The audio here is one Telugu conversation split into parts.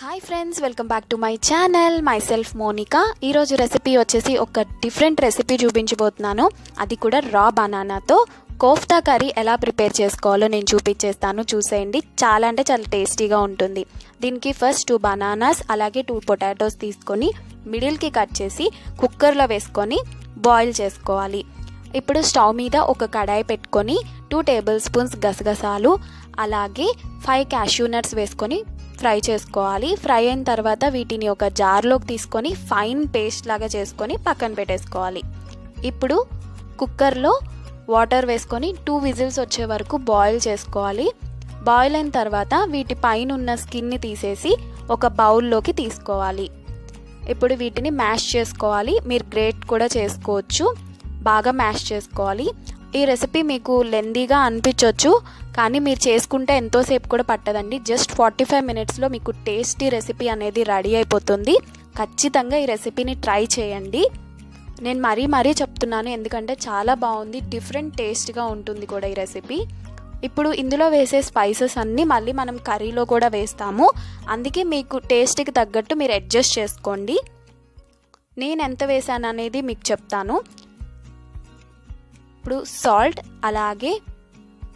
Hi friends, welcome back to my channel. Myself Monika. ఈరోజు రెసిపీ వచ్చేసి ఒక డిఫరెంట్ రెసిపీ చూపించబోతున్నాను. అది కూడా రా బనానాతో కోఫ్తా కర్రీ ఎలా ప్రిపేర్ చేసుకోవాలో నేను చూపించేస్తాను. చూసేయండి, చాలా అంటే చాలా టేస్టీగా ఉంటుంది. దీనికి ఫస్ట్ 2 బనానాస్ అలాగే 2 పొటాటోస్ తీసుకొని మిడిల్కి కట్ చేసి కుక్కర్లో వేసుకొని బాయిల్ చేసుకోవాలి. ఇప్పుడు స్టవ్ మీద ఒక కడాయి పెట్టుకొని 2 టేబుల్ స్పూన్స్ గసగసాలు అలాగే 5 క్యాష్యూ నట్స్ వేసుకొని ఫ్రై చేసుకోవాలి. ఫ్రై అయిన తర్వాత వీటిని ఒక జార్లోకి తీసుకొని ఫైన్ పేస్ట్ లాగా చేసుకొని పక్కన పెట్టేసుకోవాలి. ఇప్పుడు కుక్కర్లో వాటర్ వేసుకొని 2 విజిల్స్ వచ్చే వరకు బాయిల్ చేసుకోవాలి. బాయిల్ అయిన తర్వాత వీటి పైన ఉన్న స్కిన్ని తీసేసి ఒక బౌల్లోకి తీసుకోవాలి. ఇప్పుడు వీటిని మ్యాష్ చేసుకోవాలి. మీరు గ్రేట్ కూడా చేసుకోవచ్చు. బాగా మ్యాష్ చేసుకోవాలి. ఈ రెసిపీ మీకు లెందీగా అనిపించవచ్చు, కానీ మీరు చేసుకుంటే ఎంతోసేపు కూడా పట్టదండి. జస్ట్ 45 మినిట్స్లో మీకు టేస్టీ రెసిపీ అనేది రెడీ అయిపోతుంది. ఖచ్చితంగా ఈ రెసిపీని ట్రై చేయండి. నేను మరీ చెప్తున్నాను, ఎందుకంటే చాలా బాగుంది, డిఫరెంట్ టేస్ట్గా ఉంటుంది కూడా ఈ రెసిపీ. ఇప్పుడు ఇందులో వేసే స్పైసెస్ అన్నీ మళ్ళీ మనం కర్రీలో కూడా వేస్తాము. అందుకే మీకు టేస్ట్కి తగ్గట్టు మీరు అడ్జస్ట్ చేసుకోండి. నేను ఎంత వేసాను అనేది మీకు చెప్తాను. ఇప్పుడు సాల్ట్, అలాగే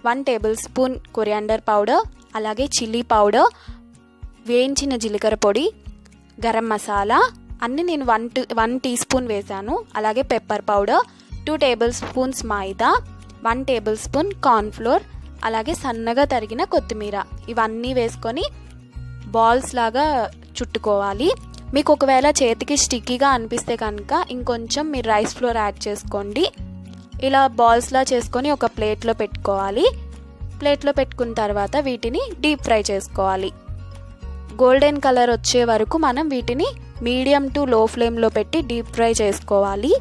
1 టేబుల్ స్పూన్ కొరియాండర్ పౌడర్, అలాగే చిల్లీ పౌడర్, వేయించిన జీలకర్ర పొడి, గరం మసాలా అన్నీ నేను 1 టీ స్పూన్ వేసాను. అలాగే పెప్పర్ పౌడర్, 2 టేబుల్ స్పూన్స్ మైదా, 1 టేబుల్ స్పూన్ కార్న్ఫ్లోర్, అలాగే సన్నగా తరిగిన కొత్తిమీర ఇవన్నీ వేసుకొని బాల్స్ లాగా చుట్టుకోవాలి. మీకు ఒకవేళ చేతికి స్టిక్కీగా అనిపిస్తే కనుక ఇంకొంచెం మీరు రైస్ ఫ్లోర్ యాడ్ చేసుకోండి. ఇలా బాల్స్లా చేసుకొని ఒక ప్లేట్లో పెట్టుకోవాలి. ప్లేట్లో పెట్టుకున్న తర్వాత వీటిని డీప్ ఫ్రై చేసుకోవాలి. గోల్డెన్ కలర్ వచ్చే వరకు మనం వీటిని మీడియం టు లో ఫ్లేమ్లో పెట్టి డీప్ ఫ్రై చేసుకోవాలి.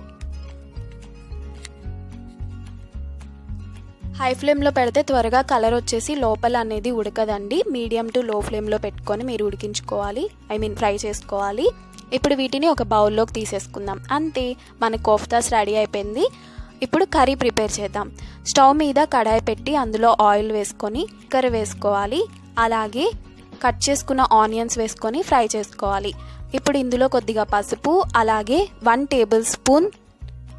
హై ఫ్లేమ్లో పెడితే త్వరగా కలర్ వచ్చేసి లోపల అనేది ఉడకదండి. మీడియం టు లో ఫ్లేమ్లో పెట్టుకొని మీరు ఉడికించుకోవాలి, ఫ్రై చేసుకోవాలి. ఇప్పుడు వీటిని ఒక బౌల్లోకి తీసేసుకుందాం. అంతే, మన కోఫ్తాస్ రెడీ అయిపోయింది. ఇప్పుడు కర్రీ ప్రిపేర్ చేద్దాం. స్టవ్ మీద కడాయి పెట్టి అందులో ఆయిల్ వేసుకొని కర్రీ వేసుకోవాలి. అలాగే కట్ చేసుకున్న ఆనియన్స్ వేసుకొని ఫ్రై చేసుకోవాలి. ఇప్పుడు ఇందులో కొద్దిగా పసుపు, అలాగే 1 tablespoon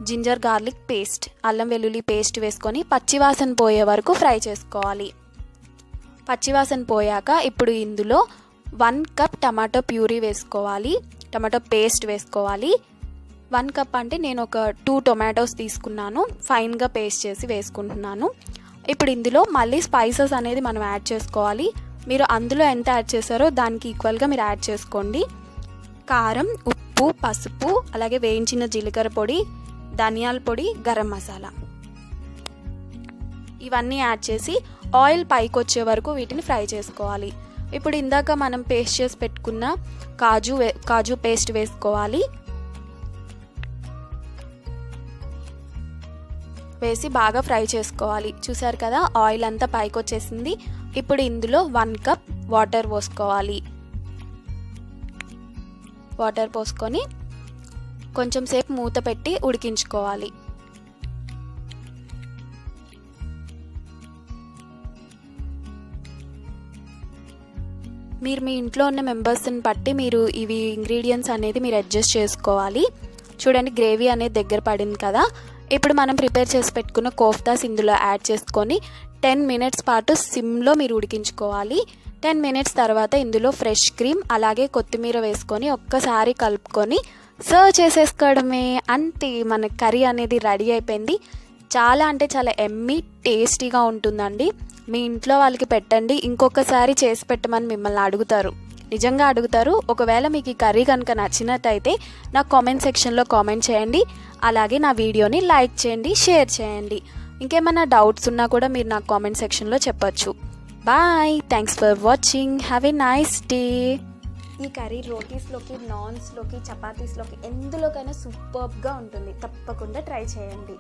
ginger garlic paste, అల్లం వెల్లుల్లి పేస్ట్ వేసుకొని పచ్చివాసన పోయే వరకు ఫ్రై చేసుకోవాలి. పచ్చివాసన పోయాక ఇప్పుడు ఇందులో 1 కప్ టమాటో ప్యూరీ వేసుకోవాలి. టమాటో పేస్ట్ వేసుకోవాలి. 1 కప్ అంటే నేను ఒక 2 టొమాటోస్ తీసుకున్నాను, ఫైన్గా పేస్ట్ చేసి వేసుకుంటున్నాను. ఇప్పుడు ఇందులో మళ్ళీ స్పైసెస్ అనేది మనం యాడ్ చేసుకోవాలి. మీరు అందులో ఎంత యాడ్ చేశారో దానికి ఈక్వల్గా మీరు యాడ్ చేసుకోండి. కారం, ఉప్పు, పసుపు, అలాగే వేయించిన జీలకర్ర పొడి, ధనియాల పొడి, గరం మసాలా ఇవన్నీ యాడ్ చేసి ఆయిల్ పైకి వచ్చే వరకు వీటిని ఫ్రై చేసుకోవాలి. ఇప్పుడు ఇందాక మనం పేస్ట్ చేసి పెట్టుకున్న కాజు పేస్ట్ వేసుకోవాలి. వేసి బాగా ఫ్రై చేసుకోవాలి. చూసారు కదా, ఆయిల్ అంతా పైకి వచ్చేసింది. ఇప్పుడు ఇందులో 1 కప్ వాటర్ పోసుకోవాలి. వాటర్ పోసుకొని కొంచెం సేపు మూత పెట్టి ఉడికించుకోవాలి. మీరు మీ ఇంట్లో ఉన్న మెంబర్స్ని బట్టి మీరు ఇవి ఇంగ్రీడియంట్స్ అనేది మీరు అడ్జస్ట్ చేసుకోవాలి. చూడండి, గ్రేవీ అనేది దగ్గర పడింది కదా. ఇప్పుడు మనం ప్రిపేర్ చేసి పెట్టుకున్న కోఫ్తాస్ ఇందులో యాడ్ చేసుకొని 10 మినిట్స్ పాటు సిమ్లో మీరు ఉడికించుకోవాలి. 10 మినిట్స్ తర్వాత ఇందులో ఫ్రెష్ క్రీమ్ అలాగే కొత్తిమీర వేసుకొని ఒక్కసారి కలుపుకొని సర్వ్ చేసేసుకోవడమే. అంతే, మన కర్రీ అనేది రెడీ అయిపోయింది. చాలా అంటే చాలా ఎమ్మీ టేస్టీగా ఉంటుందండి. మీ ఇంట్లో వాళ్ళకి పెట్టండి, ఇంకొకసారి చేసి పెట్టమని మిమ్మల్ని అడుగుతారు, నిజంగా అడుగుతారు. ఒకవేళ మీకు ఈ కర్రీ కనుక నచ్చినట్టయితే నాకు కామెంట్ సెక్షన్లో కామెంట్ చేయండి. అలాగే నా వీడియోని లైక్ చేయండి, షేర్ చేయండి. ఇంకేమైనా డౌట్స్ ఉన్నా కూడా మీరు నాకు కామెంట్ సెక్షన్లో చెప్పచ్చు. Bye, thanks for watching, have a nice day. ఈ కర్రీ రోటీస్లోకి, నాన్స్లోకి, చపాతీస్లోకి ఎందులోకైనా సూపర్గా ఉంటుంది. తప్పకుండా ట్రై చేయండి.